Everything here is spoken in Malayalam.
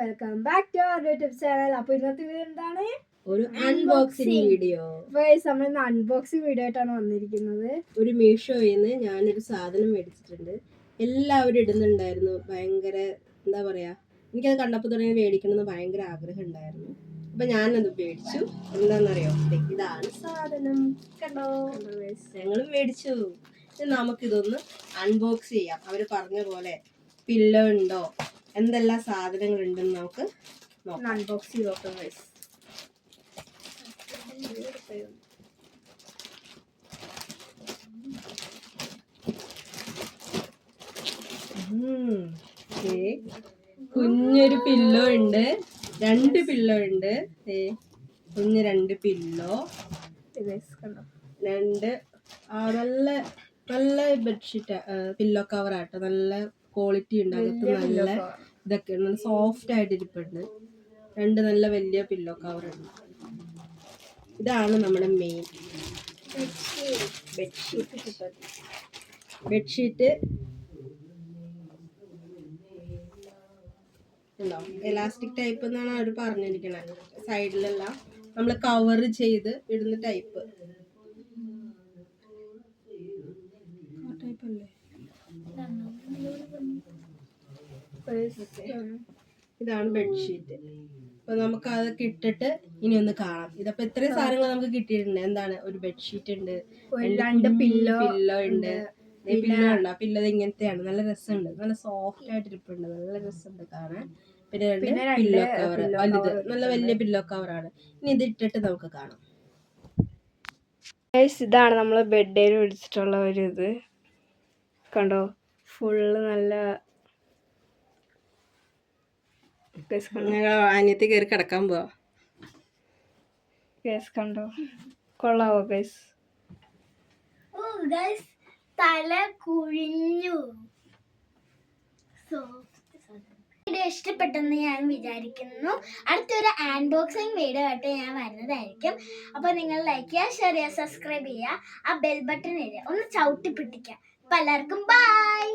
Welcome back to our YouTube channel. അപ്പോൾ ഇന്നത്തെ വീഡിയോ എന്താണ്? ഒരു അൺബോക്സിംഗ് വീഡിയോ. നമ്മൾ ഇന്ന് അൺബോക്സിംഗ് വീഡിയോ ആയിട്ടാണ് വന്നിരിക്കുന്നത്. ഒരു മീഷോയിൽ നിന്ന് ഞാനൊരു സാധനം മേടിച്ചിട്ടുണ്ട്. എല്ലാവരും ഇടുന്നുണ്ടായിരുന്നു. ഭയങ്കര എന്താ പറയാ, എനിക്കത് കണ്ടപ്പോൾ തുടങ്ങി മേടിക്കണമെന്ന് ഭയങ്കര ആഗ്രഹം ഉണ്ടായിരുന്നു. അപ്പൊ ഞാനത് മേടിച്ചു. എന്താണെന്നറിയോ, ഇതാണ് സാധനം. കണ്ടോ, ഞങ്ങളും മേടിച്ചു. നമുക്കിതൊന്ന് അൺബോക്സ് ചെയ്യാം. അവർ പറഞ്ഞ പോലെ പില്ലോ ഉണ്ടോ, എന്തെല്ലാം സാധനങ്ങൾ ഉണ്ടെന്ന് നമുക്ക് അൺബോക്സ് ചെയ്ത് നോക്കാം. കുഞ്ഞൊരു പില്ലോ ഉണ്ട്, 2 പില്ലോ ഉണ്ട്. കുഞ്ഞ് 2 പില്ലോ, 2 നല്ല നല്ല ബെഡ്ഷീറ്റ്, പില്ലോ കവർ ആട്ടോ. നല്ല ക്വാളിറ്റി ഉണ്ട്. അകത്ത് നല്ല ഇതൊക്കെ നല്ല സോഫ്റ്റ് ആയിട്ട് ഇരിപ്പുണ്ട്. 2 നല്ല വലിയ പില്ലോ കവർ ഉണ്ട്. ഇതാണ് നമ്മുടെ മെയിൻ ബെഡ്ഷീറ്റ്. ഉണ്ടോ, എലാസ്റ്റിക് ടൈപ്പ് എന്നാണ് അവർ പറഞ്ഞിരിക്കണത്. സൈഡിലെല്ലാം നമ്മൾ കവർ ചെയ്ത് ഇടുന്ന ടൈപ്പ്. ഇതാണ് ബെഡ്ഷീറ്റ്. അപ്പൊ നമുക്ക് അതൊക്കെ ഇട്ടിട്ട് ഇനി ഒന്ന് കാണാം. ഇതപ്പോ ഇത്രയും സാധനങ്ങൾ നമുക്ക് കിട്ടിയിട്ടുണ്ട്. എന്താണ്, ഒരു ബെഡ്ഷീറ്റ് ഉണ്ട്, 2 പില്ലോ ഉണ്ട്. പില്ലോ ഉണ്ടോ, പില്ലോ ഇങ്ങനത്തെയാണ്. നല്ല രസമുണ്ട്, നല്ല സോഫ്റ്റ് ആയിട്ട് ഇരിപ്പുണ്ട്, നല്ല രസമുണ്ട് കാണാൻ. പിന്നെ 2 പില്ലോ കവർ, വലുത്, നല്ല വലിയ പില്ലോ കവറാണ്. ഇനി ഇത് ഇട്ടിട്ട് നമുക്ക് കാണാം. ഇതാണ് നമ്മൾ ബെഡിൽ പിടിച്ചിട്ടുള്ള ഒരു ഇത്. കണ്ടോ, ഫുള്ള് നല്ല അനിയത്തി കയറി കിടക്കാൻ പോവാ. കണ്ടോ, കൊള്ളാവോ ഗൈസ്? തല കുഴിഞ്ഞു. വീഡിയോ ഇഷ്ടപ്പെട്ടെന്ന് ഞാൻ വിചാരിക്കുന്നു. അടുത്തൊരു അൺബോക്സിംഗ് വീഡിയോ ആയിട്ട് ഞാൻ വരുന്നതായിരിക്കും. അപ്പോൾ നിങ്ങൾ ലൈക്ക് ചെയ്യുക, ഷെയർ ചെയ്യുക, സബ്സ്ക്രൈബ് ചെയ്യുക, ആ ബെൽ ബട്ടൺ ഒന്ന് ചവിട്ടി പിടിക്കുക. അപ്പോൾ എല്ലാവർക്കും ബൈ.